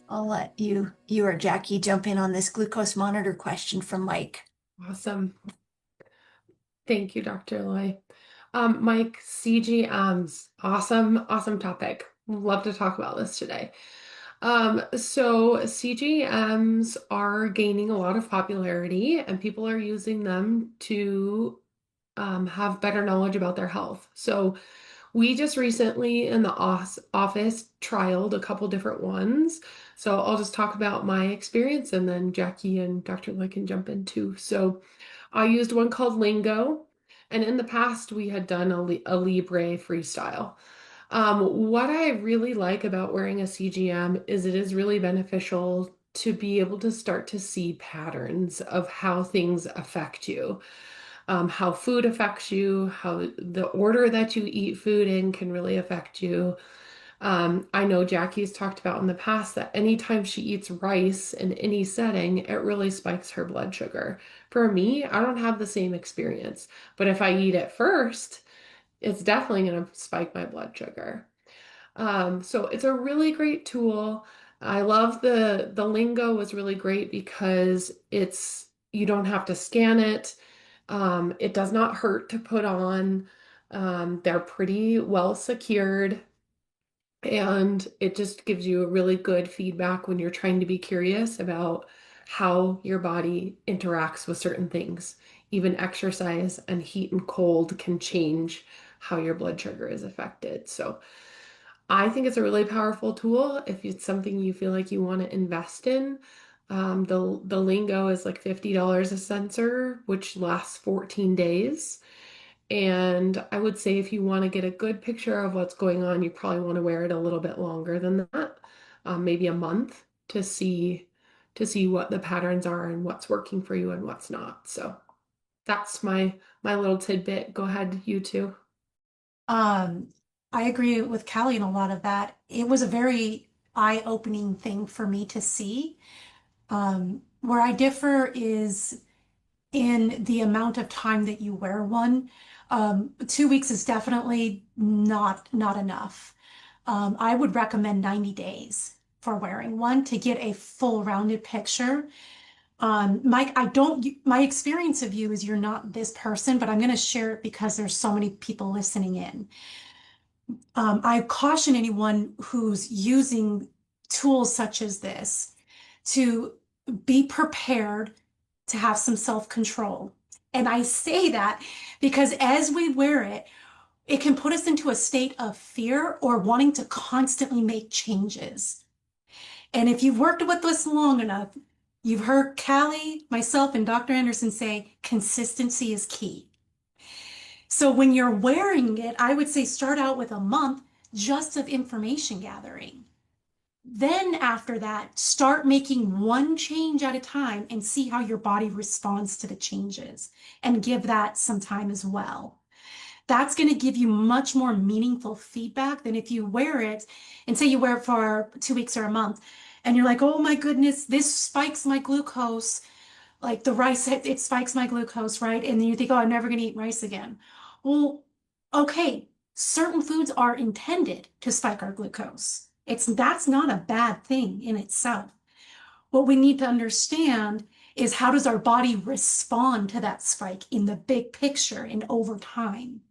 I'll let you or Jackie jump in on this glucose monitor question from Mike. Awesome. Thank you, Dr. Loy. Mike, CGMs, awesome topic. Love to talk about this today. So CGMs are gaining a lot of popularity and people are using them to have better knowledge about their health. So we just recently in the office trialed a couple different ones. So I'll just talk about my experience and then Jackie and Dr. Loy can jump in too. So I used one called Lingo, and in the past we had done a Libre freestyle. What I really like about wearing a CGM is it is really beneficial to be able to start to see patterns of how things affect you, how food affects you, how the order that you eat food in can really affect you. I know Jackie's talked about in the past that anytime she eats rice in any setting, it really spikes her blood sugar. For me, I don't have the same experience, but if I eat it first, it's definitely going to spike my blood sugar. So it's a really great tool. I love the lingo was really great because it's you don't have to scan it. It does not hurt to put on. They're pretty well secured. And it just gives you a really good feedback when you're trying to be curious about how your body interacts with certain things. Even exercise and heat and cold can change how your blood sugar is affected. So I think it's a really powerful tool if it's something you feel like you want to invest in. The Lingo is like $50 a sensor, which lasts 14 days. And I would say if you want to get a good picture of what's going on, you probably want to wear it a little bit longer than that, maybe a month to see what the patterns are and what's working for you and what's not. So that's my little tidbit. Go ahead, you two. Um, I agree with Callie in a lot of that. It was a very eye-opening thing for me to see. Where I differ is in the amount of time that you wear one. 2 weeks is definitely not enough. I would recommend 90 days for wearing one to get a full rounded picture. Mike, my experience of you is you're not this person, but I'm going to share it because there's so many people listening in. I caution anyone who's using tools such as this to be prepared to have some self-control. And I say that because as we wear it, it can put us into a state of fear or wanting to constantly make changes. And if you've worked with us long enough, you've heard Callie, myself, and Dr. Anderson say consistency is key. So when you're wearing it, I would say start out with a month just of information gathering. Then after that, start making one change at a time and see how your body responds to the changes and give that some time as well. That's going to give you much more meaningful feedback than if you wear it and say you wear it for 2 weeks or a month and you're like, oh my goodness, this spikes my glucose. Like the rice, it spikes my glucose, right? And then you think, oh, I'm never going to eat rice again. Well, okay, certain foods are intended to spike our glucose. That's not a bad thing in itself. What we need to understand is how does our body respond to that spike in the big picture and over time.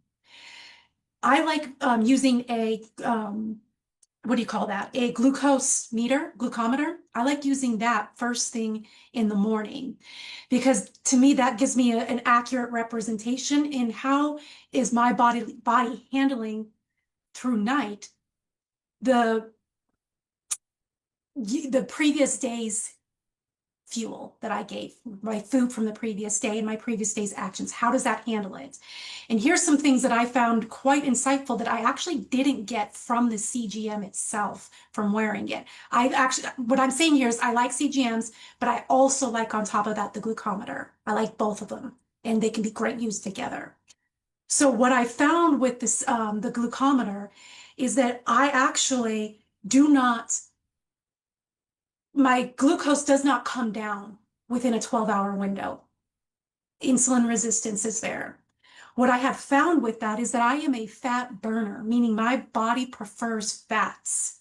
I like using a what do you call that? A glucose meter, glucometer. I like using that first thing in the morning because to me that gives me an accurate representation in how is my body handling through night the the previous day's fuel that I gave, my food from the previous day and my previous day's actions. How does that handle it? And here's some things that I found quite insightful that I actually didn't get from the CGM itself from wearing it. What I'm saying here is I like CGMs, but I also like on top of that the glucometer. I like both of them and they can be great used together. So what I found with this, the glucometer is that I actually do not my glucose does not come down within a 12-hour window. Insulin resistance is there. What I have found with that is that I am a fat burner, meaning my body prefers fats.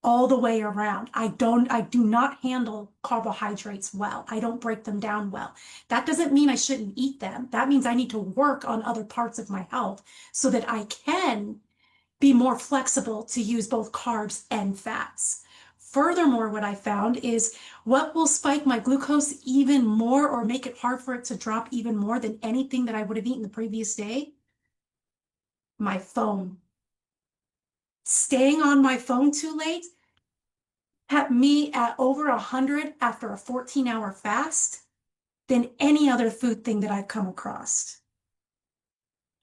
all the way around. I do not handle carbohydrates well. I don't break them down well. That doesn't mean I shouldn't eat them. That means I need to work on other parts of my health so that I can be more flexible to use both carbs and fats. Furthermore, what I found is what will spike my glucose even more or make it hard for it to drop even more than anything that I would have eaten the previous day? My phone. Staying on my phone too late kept me at over 100 after a 14-hour fast than any other food thing that I've come across.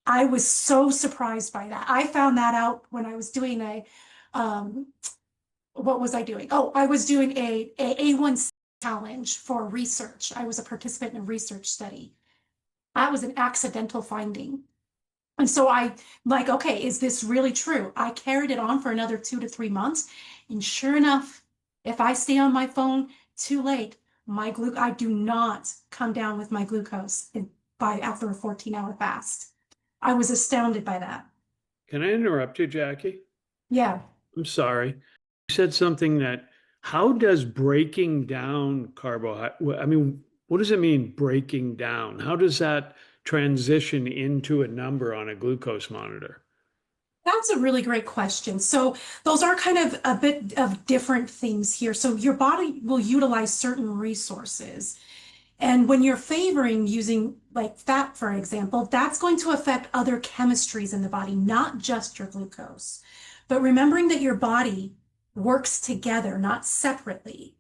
I was so surprised by that. I found that out when I was doing what was I doing? Oh, I was doing a A1C challenge for research. I was a participant in a research study. That was an accidental finding. And so like, okay, is this really true? I carried it on for another 2 to 3 months. And sure enough, if I stay on my phone too late, I do not come down with my glucose by after a 14-hour fast. I was astounded by that. Can I interrupt you, Jackie? Yeah. I'm sorry. You said something that, how does breaking down carbohydrate, I mean, what does it mean, breaking down? How does that transition into a number on a glucose monitor? That's a really great question. So those are kind of a bit of different things here. So your body will utilize certain resources. And when you're favoring using like fat, for example, that's going to affect other chemistries in the body, not just your glucose. But remembering that your body works together, not separately.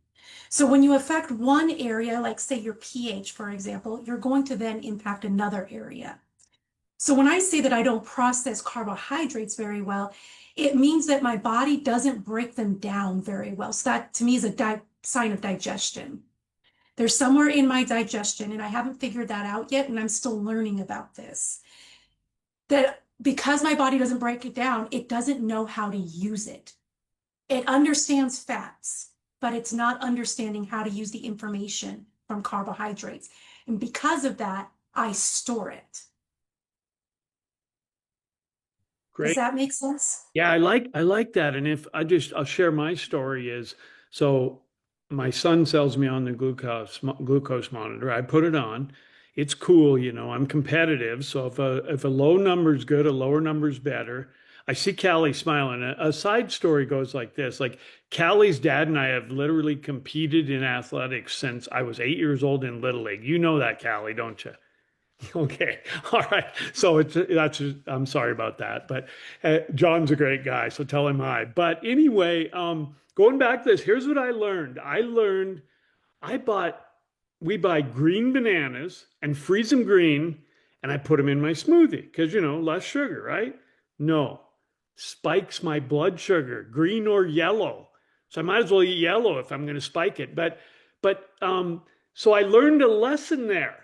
So when you affect one area, like say your pH, for example, you're going to then impact another area. So when I say that I don't process carbohydrates very well, it means that my body doesn't break them down very well. So that to me is a sign of digestion. There's somewhere in my digestion, and I haven't figured that out yet, and I'm still learning about this, that because my body doesn't break it down, it doesn't know how to use it. It understands fats, but it's not understanding how to use the information from carbohydrates. And because of that, I store it. Does Great. that make sense? Yeah, I like that. And if I'll share my story is, so my son sells me on the glucose monitor. I put it on. It's cool, I'm competitive. So if a low number is good, a lower number is better. I see Callie smiling. A side story goes like this. Like Callie's dad and I have literally competed in athletics since I was 8 years old in Little League. You know that, Callie, don't you? Okay. All right. So I'm sorry about that, but John's a great guy, so tell him hi. But anyway, going back to this, here's what I learned. I bought, we buy green bananas and freeze them green, and I put them in my smoothie because, less sugar, right? No, spikes my blood sugar, green or yellow. So I might as well eat yellow if I'm going to spike it. So I learned a lesson there,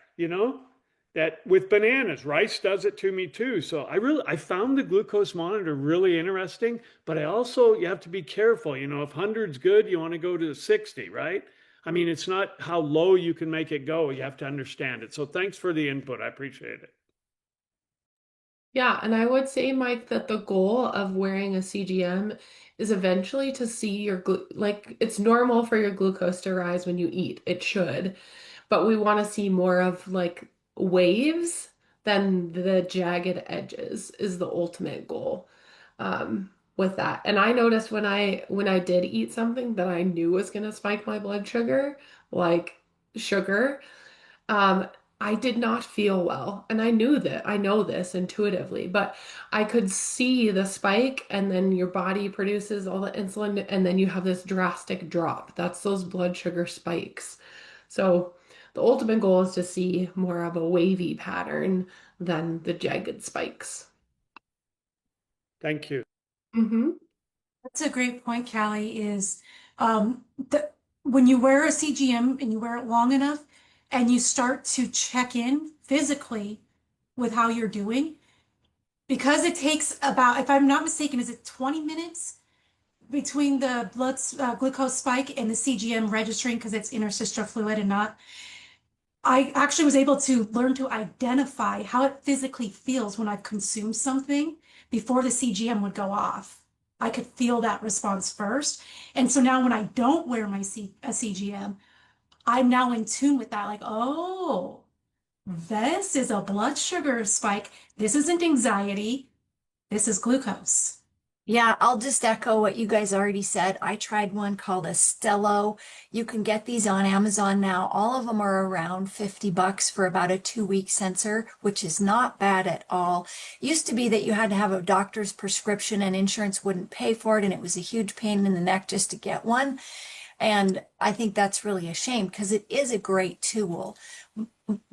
that with bananas, rice does it to me too. So I found the glucose monitor really interesting, but you have to be careful. If 100's good, you want to go to 60, right? I mean, it's not how low you can make it go. You have to understand it. So thanks for the input. I appreciate it. Yeah, and I would say, Mike, that the goal of wearing a CGM is eventually to see like it's normal for your glucose to rise when you eat. It should. But we want to see more of like waves than the jagged edges is the ultimate goal with that. And I noticed when I did eat something that I knew was going to spike my blood sugar, like sugar, um, I did not feel well. And I know this intuitively, but I could see the spike, and then your body produces all the insulin, and then you have this drastic drop. That's those blood sugar spikes. So the ultimate goal is to see more of a wavy pattern than the jagged spikes. Thank you. Mm-hmm. That's a great point, Callie, is that when you wear a CGM and you wear it long enough and you start to check in physically with how you're doing, because it takes about, if I'm not mistaken, is it 20 minutes between the glucose spike and the CGM registering because it's interstitial fluid and not. I actually was able to learn to identify how it physically feels when I've consumed something before the CGM would go off. I could feel that response first. And so now when I don't wear a CGM, I'm now in tune with that. Like, oh, this is a blood sugar spike. This isn't anxiety. This is glucose. Yeah, I'll just echo what you guys already said. I tried one called a Stello. You can get these on Amazon now. All of them are around $50 for about a 2-week sensor, which is not bad at all. Used to be that you had to have a doctor's prescription and insurance wouldn't pay for it, and it was a huge pain in the neck just to get one. And I think that's really a shame because it is a great tool.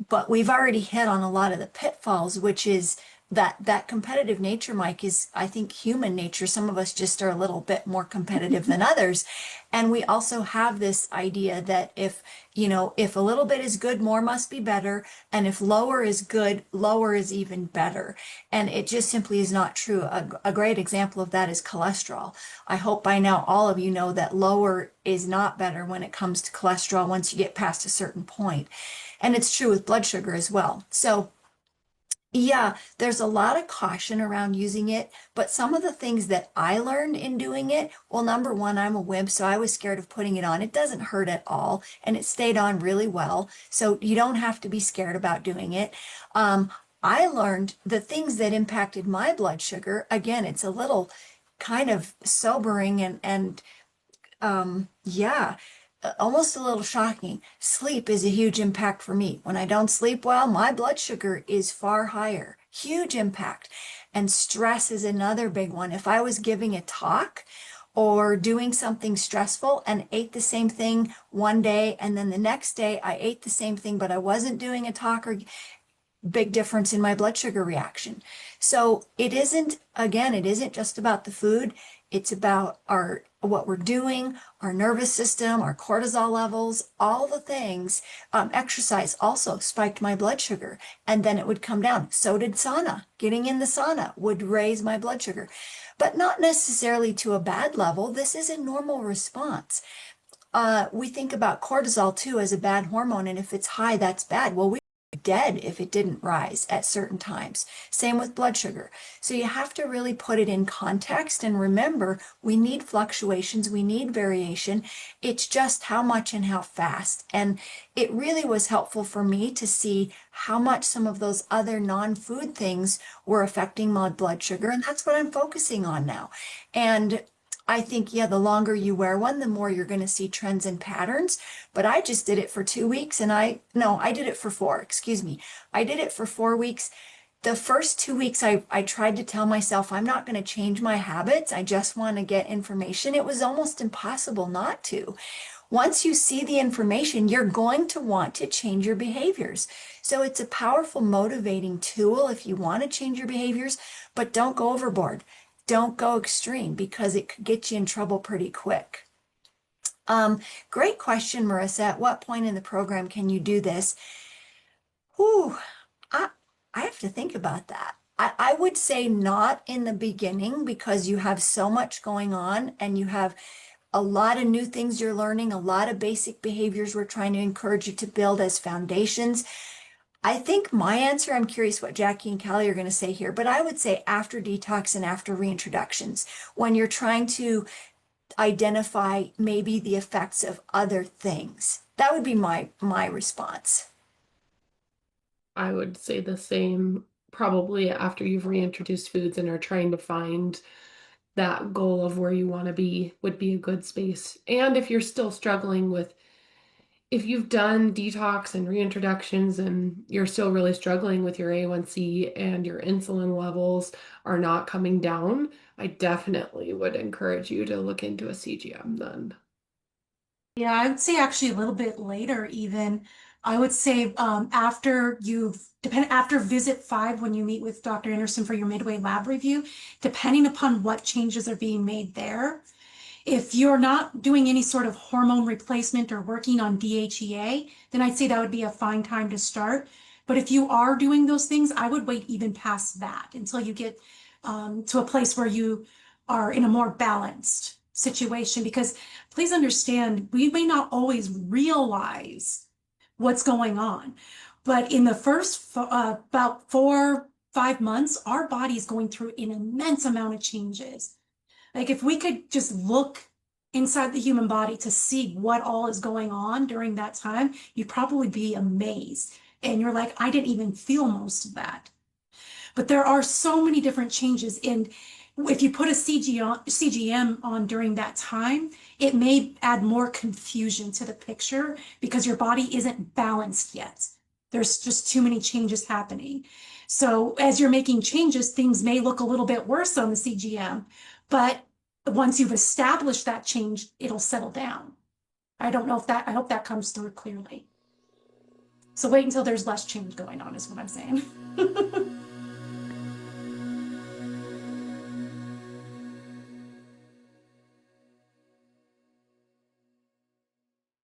But we've already hit on a lot of the pitfalls, which is that competitive nature, Mike, is, I think, human nature. Some of us just are a little bit more competitive than others. And we also have this idea that if a little bit is good, more must be better. And if lower is good, lower is even better. And it just simply is not true. A great example of that is cholesterol. I hope by now all of you know that lower is not better when it comes to cholesterol once you get past a certain point. And it's true with blood sugar as well. So yeah, there's a lot of caution around using it, but some of the things that I learned in doing it, well, number one, I'm a wimp, so I was scared of putting it on. It doesn't hurt at all, and it stayed on really well. So you don't have to be scared about doing it. I learned the things that impacted my blood sugar. Again, it's a little kind of sobering and yeah, almost a little shocking. Sleep is a huge impact for me. When I don't sleep well, my blood sugar is far higher. Huge impact. And stress is another big one. If I was giving a talk or doing something stressful and ate the same thing one day, and then the next day I ate the same thing, but I wasn't doing a talk, or big difference in my blood sugar reaction. So it isn't just about the food. It's about what we're doing, our nervous system, our cortisol levels, all the things. Exercise also spiked my blood sugar, and then it would come down. So did sauna. Getting in the sauna would raise my blood sugar, but not necessarily to a bad level. This is a normal response. We think about cortisol too as a bad hormone, and if it's high, that's bad. Well, we dead if it didn't rise at certain times. Same with blood sugar. So you have to really put it in context and remember we need fluctuations, we need variation. It's just how much and how fast. And it really was helpful for me to see how much some of those other non-food things were affecting my blood sugar. And that's what I'm focusing on now. And I think, yeah, the longer you wear one, the more you're going to see trends and patterns. But I just did it for 2 weeks and I did it for 4, excuse me. I did it for 4 weeks. The first 2 weeks, I tried to tell myself, I'm not going to change my habits. I just want to get information. It was almost impossible not to. Once you see the information, you're going to want to change your behaviors. So it's a powerful motivating tool if you want to change your behaviors, but don't go overboard. Don't go extreme because it could get you in trouble pretty quick. Great question, Marissa. At what point in the program can you do this? Whew, I have to think about that. I would say not in the beginning because you have so much going on and you have a lot of new things you're learning, a lot of basic behaviors we're trying to encourage you to build as foundations. I think my answer, I'm curious what Jackie and Callie are going to say here, but I would say after detox and after reintroductions, when you're trying to identify maybe the effects of other things. That would be my response. I would say the same, probably after you've reintroduced foods and are trying to find that goal of where you want to be would be a good space. And if you're still struggling with, if you've done detox and reintroductions and you're still really struggling with your A1C and your insulin levels are not coming down, I definitely would encourage you to look into a CGM then. Yeah, I would say actually a little bit later even. I would say after after visit 5 when you meet with Dr. Anderson for your midway lab review, depending upon what changes are being made there. If you're not doing any sort of hormone replacement or working on DHEA, then I'd say that would be a fine time to start. But if you are doing those things, I would wait even past that until you get to a place where you are in a more balanced situation. Because please understand, we may not always realize what's going on. But in the first about 4-5 months, our body is going through an immense amount of changes. Like if we could just look inside the human body to see what all is going on during that time, you'd probably be amazed. And you're like, I didn't even feel most of that. But there are so many different changes. And if you put a CGM on during that time, it may add more confusion to the picture because your body isn't balanced yet. There's just too many changes happening. So as you're making changes, things may look a little bit worse on the CGM, but once you've established that change, it'll settle down. I don't know if that, I hope that comes through clearly. So wait until there's less change going on, is what I'm saying.